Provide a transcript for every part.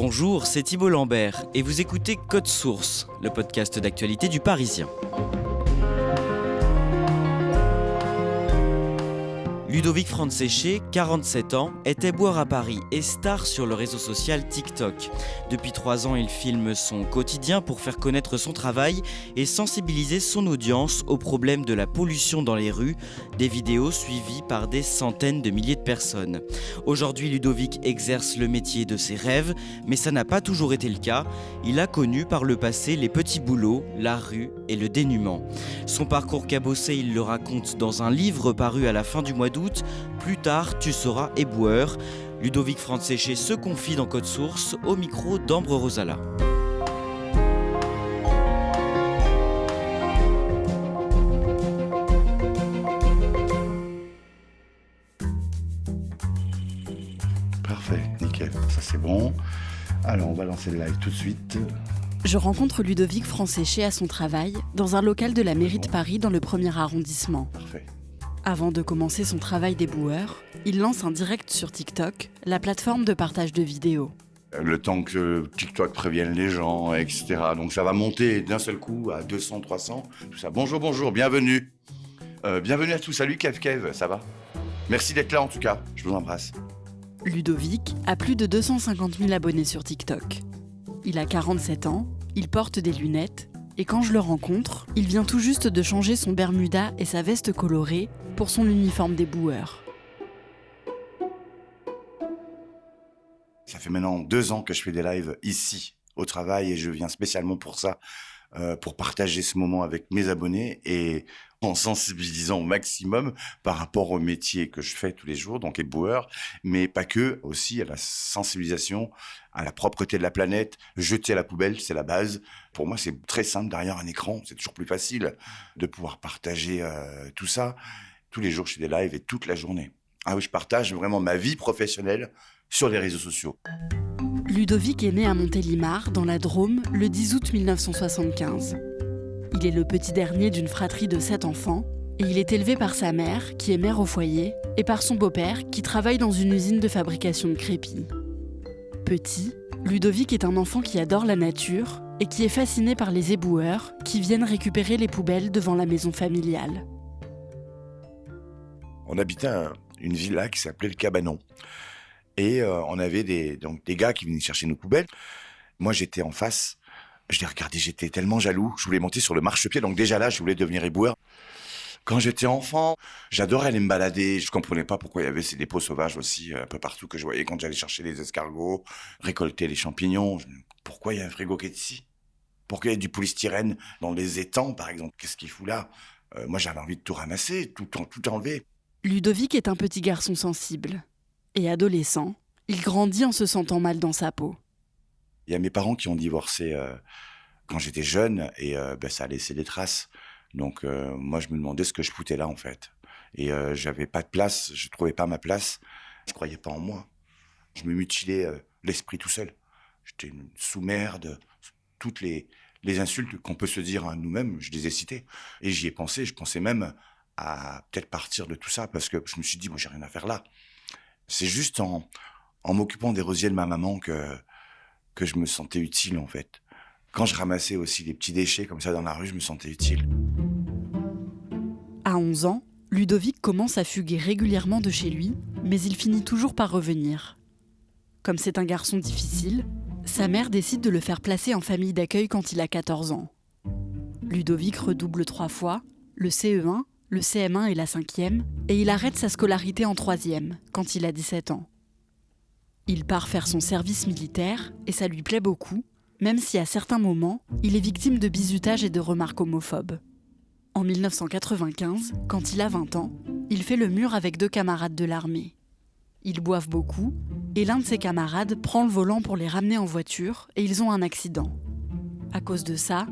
Bonjour, c'est Thibault Lambert et vous écoutez Code Source, le podcast d'actualité du Parisien. Ludovic Franceschet, 47 ans, est éboueur à Paris et star sur le réseau social TikTok. Depuis 3 ans, il filme son quotidien pour faire connaître son travail et sensibiliser son audience aux problèmes de la pollution dans les rues, des vidéos suivies par des centaines de milliers de personnes. Aujourd'hui, Ludovic exerce le métier de ses rêves, mais ça n'a pas toujours été le cas. Il a connu par le passé les petits boulots, la rue et le dénuement. Son parcours cabossé, il le raconte dans un livre paru à la fin du mois d'août. Plus tard, tu seras éboueur. Ludovic Franceschet se confie dans Code Source au micro d'Ambre Rosala. Parfait, nickel, ça c'est bon. Alors on va lancer le live tout de suite. Je rencontre Ludovic Franceschet à son travail, dans un local de la mairie de Paris dans le 1er arrondissement. Parfait. Avant de commencer son travail d'éboueur, il lance un direct sur TikTok, la plateforme de partage de vidéos. Le temps que TikTok prévienne les gens, etc. Donc ça va monter d'un seul coup à 200, 300, tout ça. Bonjour, bienvenue. Bienvenue à tous, salut Kev, ça va? Merci d'être là en tout cas, je vous embrasse. Ludovic a plus de 250 000 abonnés sur TikTok. Il a 47 ans, il porte des lunettes, et quand je le rencontre, il vient tout juste de changer son bermuda et sa veste colorée pour son uniforme d'éboueur. Ça fait maintenant 2 ans que je fais des lives ici, au travail, et je viens spécialement pour ça, pour partager ce moment avec mes abonnés et en sensibilisant au maximum par rapport au métier que je fais tous les jours, donc éboueur, mais pas que, aussi à la sensibilisation, à la propreté de la planète, jeter à la poubelle, c'est la base. Pour moi, c'est très simple derrière un écran, c'est toujours plus facile de pouvoir partager tout ça. Tous les jours, je fais des lives et toute la journée. Ah oui, je partage vraiment ma vie professionnelle sur les réseaux sociaux. Ludovic est né à Montélimar, dans la Drôme, le 10 août 1975. Il est le petit dernier d'une fratrie de 7 enfants, et il est élevé par sa mère, qui est mère au foyer, et par son beau-père, qui travaille dans une usine de fabrication de crépis. Petit, Ludovic est un enfant qui adore la nature, et qui est fasciné par les éboueurs, qui viennent récupérer les poubelles devant la maison familiale. On habitait une villa qui s'appelait le Cabanon. Et on avait des gars qui venaient chercher nos poubelles. Moi, j'étais en face. Je les regardais, j'étais tellement jaloux. Je voulais monter sur le marchepied. Donc déjà là, je voulais devenir éboueur. Quand j'étais enfant, j'adorais aller me balader. Je comprenais pas pourquoi il y avait ces dépôts sauvages aussi un peu partout que je voyais quand j'allais chercher les escargots, récolter les champignons. Pourquoi il y a un frigo qui est ici? Pourquoi il y a du polystyrène dans les étangs, par exemple? Qu'est-ce qu'il fout là? Moi, j'avais envie de tout ramasser, tout enlever. Ludovic est un petit garçon sensible. Et adolescent, il grandit en se sentant mal dans sa peau. Il y a mes parents qui ont divorcé quand j'étais jeune et ça a laissé des traces. Donc moi, je me demandais ce que je foutais là, en fait. Et j'avais pas de place, je trouvais pas ma place. Je croyais pas en moi. Je me mutilais l'esprit tout seul. J'étais une sous-merde. Toutes les insultes qu'on peut se dire à nous-mêmes, je les ai citées. Et j'y ai pensé, je pensais même à peut-être partir de tout ça parce que je me suis dit, moi, j'ai rien à faire là. C'est juste en m'occupant des rosiers de ma maman que je me sentais utile, en fait. Quand je ramassais aussi les petits déchets comme ça dans la rue, je me sentais utile. À 11 ans, Ludovic commence à fuguer régulièrement de chez lui, mais il finit toujours par revenir. Comme c'est un garçon difficile, sa mère décide de le faire placer en famille d'accueil quand il a 14 ans. Ludovic redouble 3 fois, le CE1, le CM1 et la 5e, et il arrête sa scolarité en 3e, quand il a 17 ans. Il part faire son service militaire, et ça lui plaît beaucoup, même si à certains moments, il est victime de bizutage et de remarques homophobes. En 1995, quand il a 20 ans, il fait le mur avec 2 camarades de l'armée. Ils boivent beaucoup, et l'un de ses camarades prend le volant pour les ramener en voiture, et ils ont un accident. À cause de ça,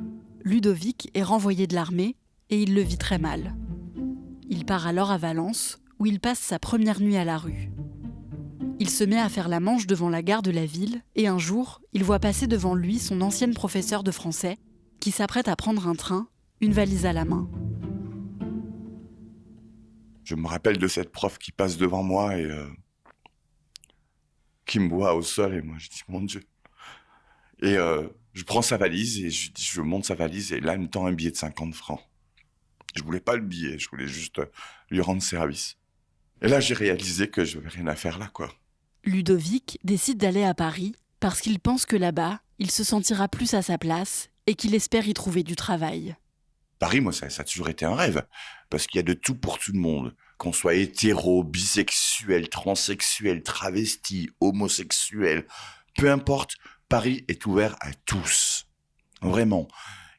Ludovic est renvoyé de l'armée, et il le vit très mal. Il part alors à Valence, où il passe sa première nuit à la rue. Il se met à faire la manche devant la gare de la ville, et un jour, il voit passer devant lui son ancienne professeure de français, qui s'apprête à prendre un train, une valise à la main. Je me rappelle de cette prof qui passe devant moi et qui me voit au sol, et moi je dis, mon Dieu, Et je prends sa valise et je monte sa valise et là, il me tend un billet de 50 francs. Je voulais pas le billet, je voulais juste lui rendre service. Et là, j'ai réalisé que je n'avais rien à faire là, quoi. Ludovic décide d'aller à Paris parce qu'il pense que là-bas, il se sentira plus à sa place et qu'il espère y trouver du travail. Paris, moi, ça a toujours été un rêve. Parce qu'il y a de tout pour tout le monde. Qu'on soit hétéro, bisexuel, transsexuel, travesti, homosexuel, peu importe, Paris est ouvert à tous. Vraiment.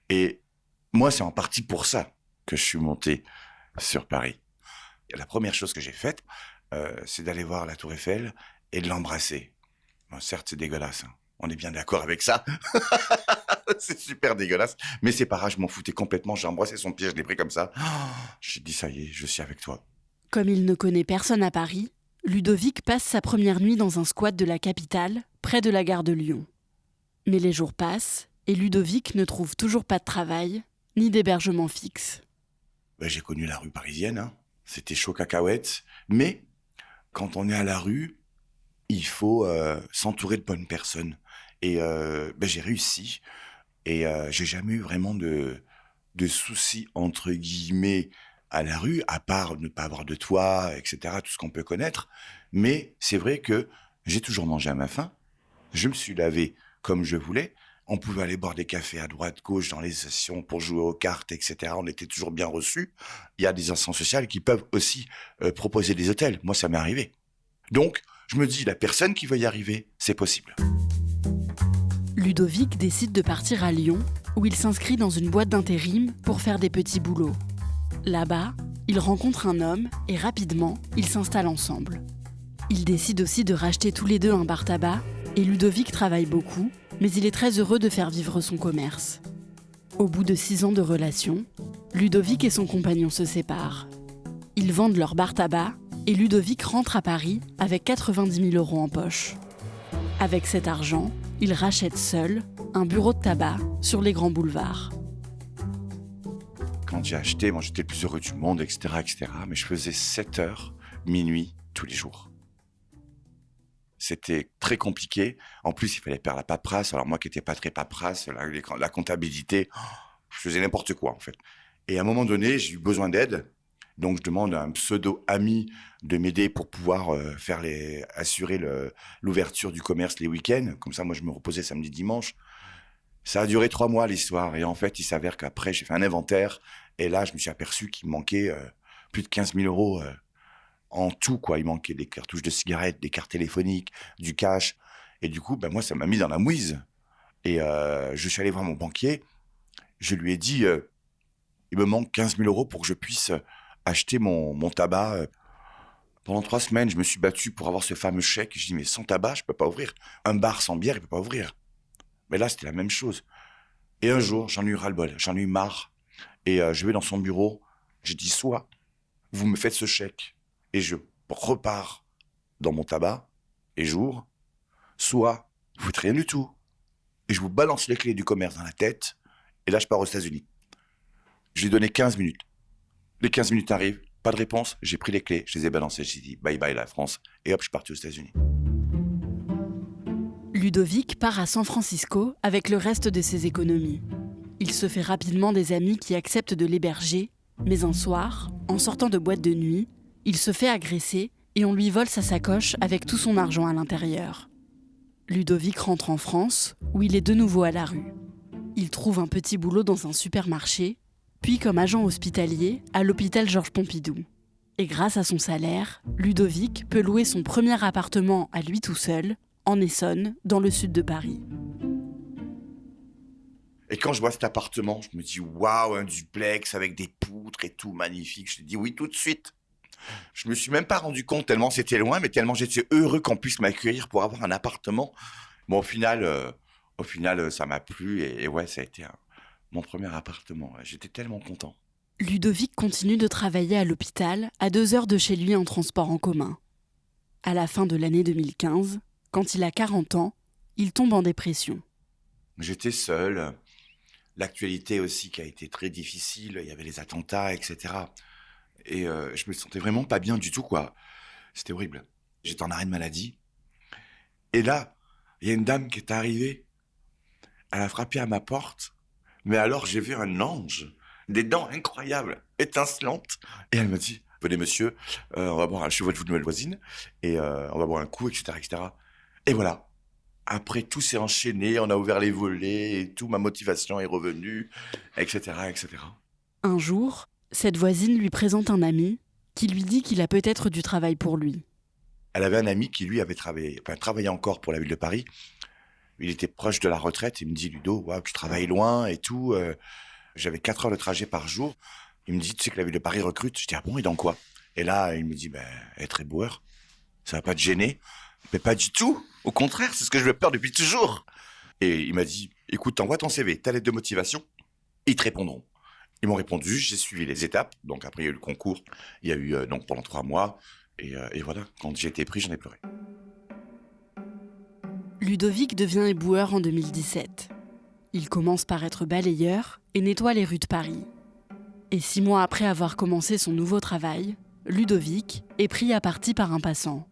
Et moi, c'est en partie pour ça que je suis monté sur Paris. Et la première chose que j'ai faite, c'est d'aller voir la Tour Eiffel et de l'embrasser. Bon, certes, c'est dégueulasse. Hein. On est bien d'accord avec ça. C'est super dégueulasse. Mais c'est pas grave, je m'en foutais complètement. J'ai embrassé son pied, je l'ai pris comme ça. J'ai dit, ça y est, je suis avec toi. Comme il ne connaît personne à Paris, Ludovic passe sa première nuit dans un squat de la capitale, près de la gare de Lyon. Mais les jours passent et Ludovic ne trouve toujours pas de travail, ni d'hébergement fixe. Ben, j'ai connu la rue parisienne. Hein. C'était chaud cacahuète. Mais quand on est à la rue, il faut s'entourer de bonnes personnes. Et j'ai réussi. Et j'ai jamais eu vraiment de soucis, entre guillemets, à la rue, à part ne pas avoir de toit, etc., tout ce qu'on peut connaître. Mais c'est vrai que j'ai toujours mangé à ma faim. Je me suis lavé comme je voulais. On pouvait aller boire des cafés à droite, gauche, dans les sessions pour jouer aux cartes, etc. On était toujours bien reçus. Il y a des instances sociales qui peuvent aussi proposer des hôtels. Moi, ça m'est arrivé. Donc, je me dis, la personne qui veut y arriver, c'est possible. Ludovic décide de partir à Lyon, où il s'inscrit dans une boîte d'intérim pour faire des petits boulots. Là-bas, il rencontre un homme et rapidement, ils s'installent ensemble. Ils décident aussi de racheter tous les deux un bar tabac et Ludovic travaille beaucoup, mais il est très heureux de faire vivre son commerce. Au bout de 6 ans de relation, Ludovic et son compagnon se séparent. Ils vendent leur bar tabac et Ludovic rentre à Paris avec 90 000 € en poche. Avec cet argent, il rachète seul un bureau de tabac sur les grands boulevards. Quand j'ai acheté, moi j'étais le plus heureux du monde, etc., etc. Mais je faisais 7h, minuit, tous les jours. C'était très compliqué. En plus, il fallait faire la paperasse. Alors moi qui n'étais pas très paperasse, la comptabilité, je faisais n'importe quoi en fait. Et à un moment donné, j'ai eu besoin d'aide. Donc je demande à un pseudo-ami de m'aider pour pouvoir assurer l'ouverture du commerce les week-ends. Comme ça, moi je me reposais samedi, dimanche. Ça a duré 3 mois l'histoire. Et en fait, il s'avère qu'après, j'ai fait un inventaire. Et là, je me suis aperçu qu'il me manquait plus de 15 000 € en tout, quoi. Il manquait des cartouches de cigarettes, des cartes téléphoniques, du cash. Et du coup, moi, ça m'a mis dans la mouise. Et je suis allé voir mon banquier. Je lui ai dit, il me manque 15 000 € pour que je puisse acheter mon tabac. Pendant 3 semaines, je me suis battu pour avoir ce fameux chèque. Je dis, mais sans tabac, je peux pas ouvrir. Un bar sans bière, il peut pas ouvrir. Mais là, c'était la même chose. Et un jour, j'en ai eu ras-le-bol, j'en ai eu marre. Et je vais dans son bureau. J'ai dit, soit vous me faites ce chèque et je repars dans mon tabac et j'ouvre, soit vous faites rien du tout et je vous balance les clés du commerce dans la tête et là, je pars aux États-Unis. Je lui ai donné 15 minutes. Les 15 minutes arrivent, pas de réponse, j'ai pris les clés, je les ai balancées, j'ai dit bye bye la France et hop, je suis parti aux États-Unis. Ludovic part à San Francisco avec le reste de ses économies. Il se fait rapidement des amis qui acceptent de l'héberger, mais un soir, en sortant de boîte de nuit, il se fait agresser et on lui vole sa sacoche avec tout son argent à l'intérieur. Ludovic rentre en France, où il est de nouveau à la rue. Il trouve un petit boulot dans un supermarché, puis comme agent hospitalier à l'hôpital Georges Pompidou. Et grâce à son salaire, Ludovic peut louer son premier appartement à lui tout seul, en Essonne, dans le sud de Paris. Et quand je vois cet appartement, je me dis waouh, un duplex avec des poutres et tout, magnifique. Je dis oui tout de suite. Je me suis même pas rendu compte tellement c'était loin, mais tellement j'étais heureux qu'on puisse m'accueillir pour avoir un appartement. Bon, au final, ça m'a plu et ouais, ça a été mon premier appartement. J'étais tellement content. Ludovic continue de travailler à l'hôpital, à 2 heures de chez lui en transport en commun. À la fin de l'année 2015, quand il a 40 ans, il tombe en dépression. J'étais seul. L'actualité aussi qui a été très difficile. Il y avait les attentats, etc. Et je me sentais vraiment pas bien du tout, quoi. C'était horrible. J'étais en arrêt de maladie. Et là, il y a une dame qui est arrivée. Elle a frappé à ma porte. Mais alors, j'ai vu un ange, des dents incroyables, étincelantes. Et elle me dit, venez monsieur, on va boire, je suis votre nouvelle voisine, et on va boire un coup, etc., etc. Et voilà. Après, tout s'est enchaîné, on a ouvert les volets, et tout, ma motivation est revenue, etc., etc. Un jour, cette voisine lui présente un ami qui lui dit qu'il a peut-être du travail pour lui. Elle avait un ami qui, lui, avait travaillait encore pour la ville de Paris. Il était proche de la retraite. Il me dit, Ludo, waouh, tu travailles loin et tout. J'avais 4 heures de trajet par jour. Il me dit, tu sais que la ville de Paris recrute. Je dis, ah bon, et dans quoi? Et là, il me dit, être éboueur, ça va pas te gêner? Mais pas du tout. Au contraire, c'est ce que je veux faire depuis toujours. Et il m'a dit, écoute, t'envoies ton CV, ta lettre de motivation, ils te répondront. Ils m'ont répondu, j'ai suivi les étapes. Donc après, il y a eu le concours. Il y a eu donc pendant 3 mois. Et voilà, quand j'ai été pris, j'en ai pleuré. Ludovic devient éboueur en 2017. Il commence par être balayeur et nettoie les rues de Paris. Et 6 mois après avoir commencé son nouveau travail, Ludovic est pris à partie par un passant.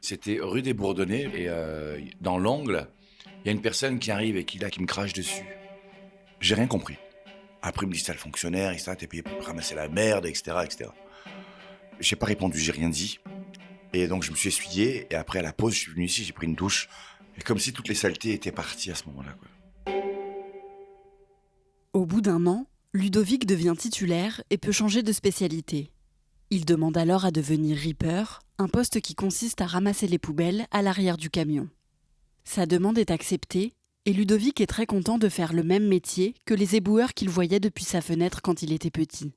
C'était rue des Bourdonnais et dans l'angle, il y a une personne qui arrive et qui me crache dessus. J'ai rien compris. Après, il me dit, c'est le fonctionnaire, etc., t'es payé pour ramasser la merde, etc., etc. J'ai pas répondu, j'ai rien dit. Et donc, je me suis essuyé et après, à la pause, je suis venu ici, j'ai pris une douche. Et comme si toutes les saletés étaient parties à ce moment-là, quoi. Au bout d'un an, Ludovic devient titulaire et peut changer de spécialité. Il demande alors à devenir reaper, un poste qui consiste à ramasser les poubelles à l'arrière du camion. Sa demande est acceptée et Ludovic est très content de faire le même métier que les éboueurs qu'il voyait depuis sa fenêtre quand il était petit.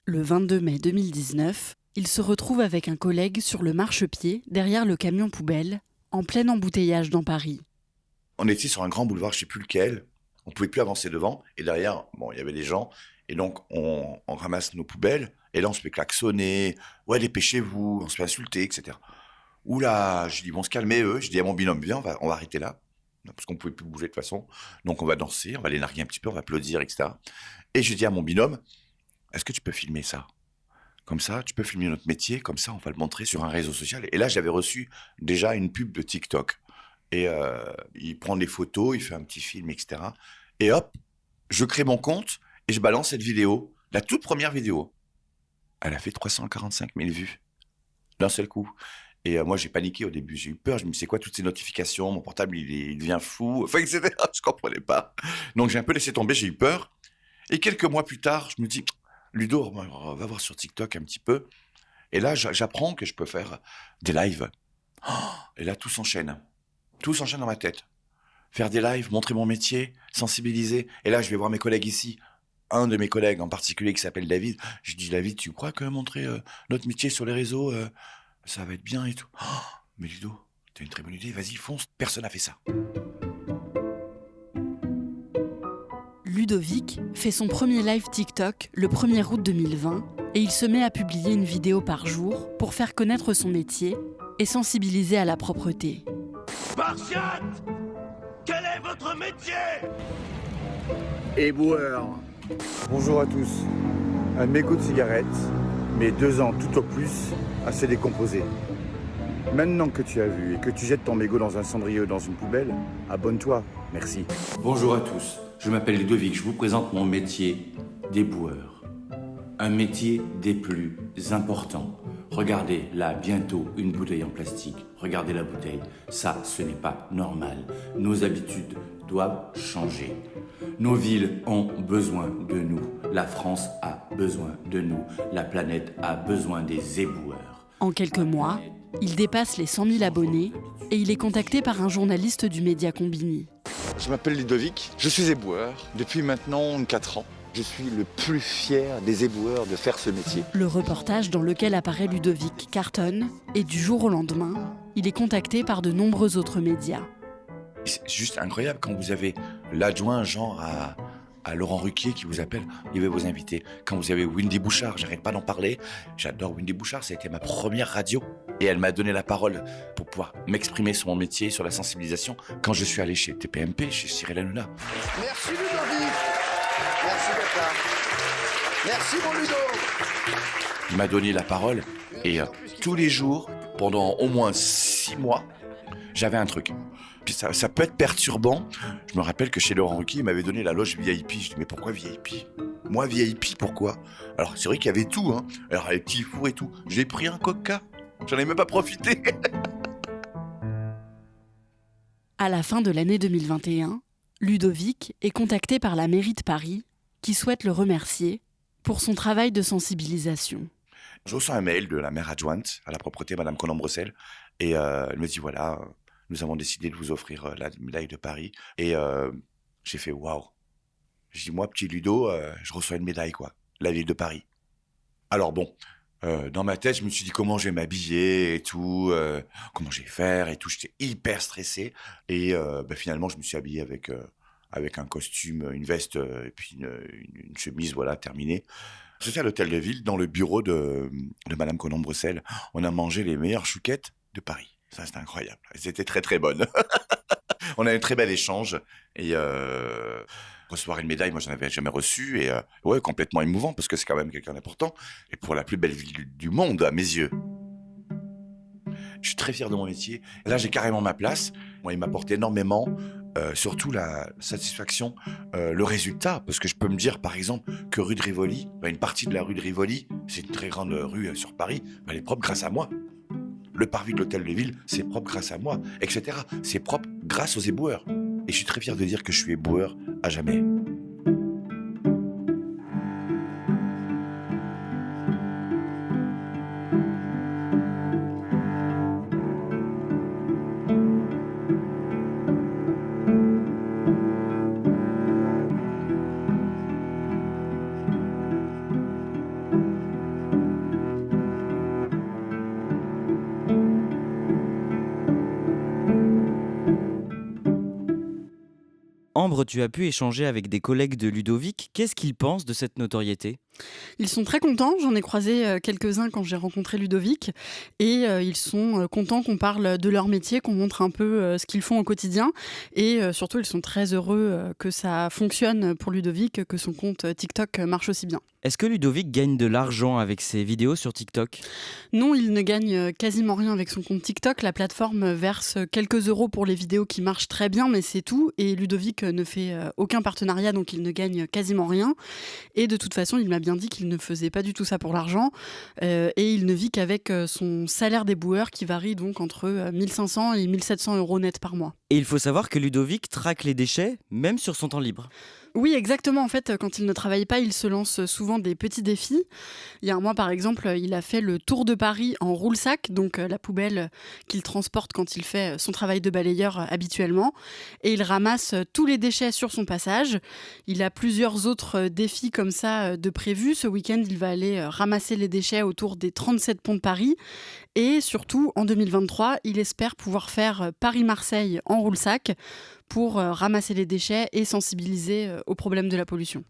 Le 22 mai 2019, il se retrouve avec un collègue sur le marchepied derrière le camion poubelle, en plein embouteillage dans Paris. On était sur un grand boulevard, je sais plus lequel. On pouvait plus avancer devant. Et derrière, il y avait des gens. Et donc, on ramasse nos poubelles. Et là, on se fait klaxonner. Ouais, dépêchez-vous. On se fait insulter, etc. Oula, je dis, bon, se calmer, eux. Je dis à mon binôme, viens, on va arrêter là. Parce qu'on pouvait plus bouger de toute façon. Donc, on va danser, on va les narguer un petit peu, on va applaudir, etc. Et je dis à mon binôme, est-ce que tu peux filmer ça? Comme ça, tu peux filmer notre métier, comme ça, on va le montrer sur un réseau social. Et là, j'avais reçu déjà une pub de TikTok. Et il prend des photos, il fait un petit film, etc. Et hop, je crée mon compte et je balance cette vidéo, la toute première vidéo. Elle a fait 345 000 vues, d'un seul coup. Et moi, j'ai paniqué au début, j'ai eu peur. Je me dis, c'est quoi toutes ces notifications? Mon portable, il devient fou, enfin, etc. Je comprenais pas. Donc, j'ai un peu laissé tomber, j'ai eu peur. Et quelques mois plus tard, je me dis, Ludo, on va voir sur TikTok un petit peu. Et là, j'apprends que je peux faire des lives. Et là, tout s'enchaîne. Tout s'enchaîne dans ma tête. Faire des lives, montrer mon métier, sensibiliser. Et là, je vais voir mes collègues ici. Un de mes collègues en particulier qui s'appelle David. Je dis, David, tu crois que montrer notre métier sur les réseaux, ça va être bien et tout? Mais Ludo, t'as une très bonne idée, vas-y, fonce. Personne n'a fait ça. Ludovic fait son premier live TikTok le 1er août 2020 et il se met à publier une vidéo par jour pour faire connaître son métier et sensibiliser à la propreté. Spartiate, quel est votre métier? Éboueur. Bonjour à tous. Un mégot de cigarette, mais 2 ans tout au plus à se décomposer. Maintenant que tu as vu et que tu jettes ton mégot dans un cendrier ou dans une poubelle, abonne-toi. Merci. Bonjour à tous, je m'appelle Ludovic, je vous présente mon métier d'éboueur. Un métier des plus importants. Regardez là, bientôt, une bouteille en plastique. Regardez la bouteille. Ça, ce n'est pas normal. Nos habitudes doivent changer. Nos villes ont besoin de nous. La France a besoin de nous. La planète a besoin des éboueurs. En quelques mois, il dépasse les 100 000 abonnés et il est contacté par un journaliste du média Combini. Je m'appelle Ludovic, je suis éboueur depuis maintenant 4 ans. Je suis le plus fier des éboueurs de faire ce métier. Le reportage dans lequel apparaît Ludovic cartonne et du jour au lendemain, il est contacté par de nombreux autres médias. C'est juste incroyable quand vous avez l'adjoint genre à Laurent Ruquier qui vous appelle, il veut vous inviter. Quand vous avez Wendy Bouchard, j'arrête pas d'en parler. J'adore Wendy Bouchard, ça a été ma première radio. Et elle m'a donné la parole pour pouvoir m'exprimer sur mon métier, sur la sensibilisation. Quand je suis allé chez TPMP, chez Cyril Hanouna. Merci Ludovic. Merci d'être là. Merci mon Ludo. Il m'a donné la parole et tous les jours, pendant au moins 6 mois, j'avais un truc. Puis ça peut être perturbant. Je me rappelle que chez Laurent Ruquier, il m'avait donné la loge VIP. Je dis, mais pourquoi VIP ? Moi, VIP, pourquoi ? Alors, c'est vrai qu'il y avait tout, hein. Alors, les petits fours et tout. J'ai pris un coca. J'en ai même pas profité. À la fin de l'année 2021, Ludovic est contacté par la mairie de Paris qui souhaite le remercier pour son travail de sensibilisation. Je reçois un mail de la maire adjointe à la propreté, Madame Colombre-Bressel, et elle me dit, voilà, nous avons décidé de vous offrir la médaille de Paris. Et j'ai fait, waouh. Je dis, moi, petit Ludo, je reçois une médaille, quoi. La ville de Paris. Alors bon, dans ma tête, je me suis dit comment je vais m'habiller et tout, comment je vais faire et tout. J'étais hyper stressé. Et finalement, je me suis habillé avec un costume, une veste et puis une chemise, voilà, terminée. J'étais à l'hôtel de ville, dans le bureau de Madame Colombre-Bressel. On a mangé les meilleures chouquettes de Paris. Ça, c'était incroyable. Elles étaient très, très bonnes. On a eu un très bel échange. Et recevoir une médaille, moi, j'en avais jamais reçu. Et ouais, complètement émouvant, parce que c'est quand même quelqu'un d'important. Et pour la plus belle ville du monde, à mes yeux. Je suis très fier de mon métier. Et là, j'ai carrément ma place. Moi, il m'apporte énormément. Surtout la satisfaction, le résultat. Parce que je peux me dire, par exemple, que rue de Rivoli, une partie de la rue de Rivoli, c'est une très grande rue sur Paris, elle est propre grâce à moi. Le parvis de l'hôtel de ville, c'est propre grâce à moi, etc. C'est propre grâce aux éboueurs. Et je suis très fier de dire que je suis éboueur à jamais. Ambre, tu as pu échanger avec des collègues de Ludovic. Qu'est-ce qu'ils pensent de cette notoriété ? Ils sont très contents, j'en ai croisé quelques-uns quand j'ai rencontré Ludovic, et ils sont contents qu'on parle de leur métier, qu'on montre un peu ce qu'ils font au quotidien, et surtout ils sont très heureux que ça fonctionne pour Ludovic, que son compte TikTok marche aussi bien. Est-ce que Ludovic gagne de l'argent avec ses vidéos sur TikTok ? Non, il ne gagne quasiment rien avec son compte TikTok. La plateforme verse quelques euros pour les vidéos qui marchent très bien, mais c'est tout. Et Ludovic ne fait aucun partenariat, donc il ne gagne quasiment rien. Et de toute façon, il m'a bien dit qu'il ne faisait pas du tout ça pour l'argent. Et il ne vit qu'avec son salaire d'éboueur qui varie donc entre 1500 et 1700 euros net par mois. Et il faut savoir que Ludovic traque les déchets, même sur son temps libre. Oui, exactement. En fait, quand il ne travaille pas, il se lance souvent des petits défis. Il y a un mois, par exemple, il a fait le tour de Paris en roule-sac, donc la poubelle qu'il transporte quand il fait son travail de balayeur habituellement. Et il ramasse tous les déchets sur son passage. Il a plusieurs autres défis comme ça de prévus. Ce week-end, il va aller ramasser les déchets autour des 37 ponts de Paris. Et surtout, en 2023, il espère pouvoir faire Paris-Marseille en roule-sac pour ramasser les déchets et sensibiliser aux problèmes de la pollution.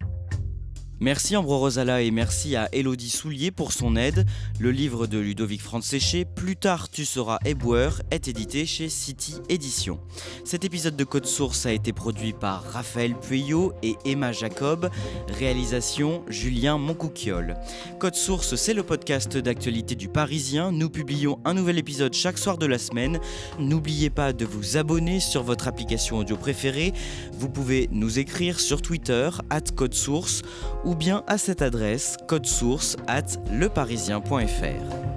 Merci Ambro Rosala et merci à Élodie Soulier pour son aide. Le livre de Ludovic Franz-Séché, Plus tard tu seras éboueur, est édité chez City Éditions. Cet épisode de Code Source a été produit par Raphaël Pueyo et Emma Jacob. Réalisation Julien Moncouquiol. Code Source, c'est le podcast d'actualité du Parisien. Nous publions un nouvel épisode chaque soir de la semaine. N'oubliez pas de vous abonner sur votre application audio préférée. Vous pouvez nous écrire sur Twitter @codesource ou bien à cette adresse codesource@leparisien.fr.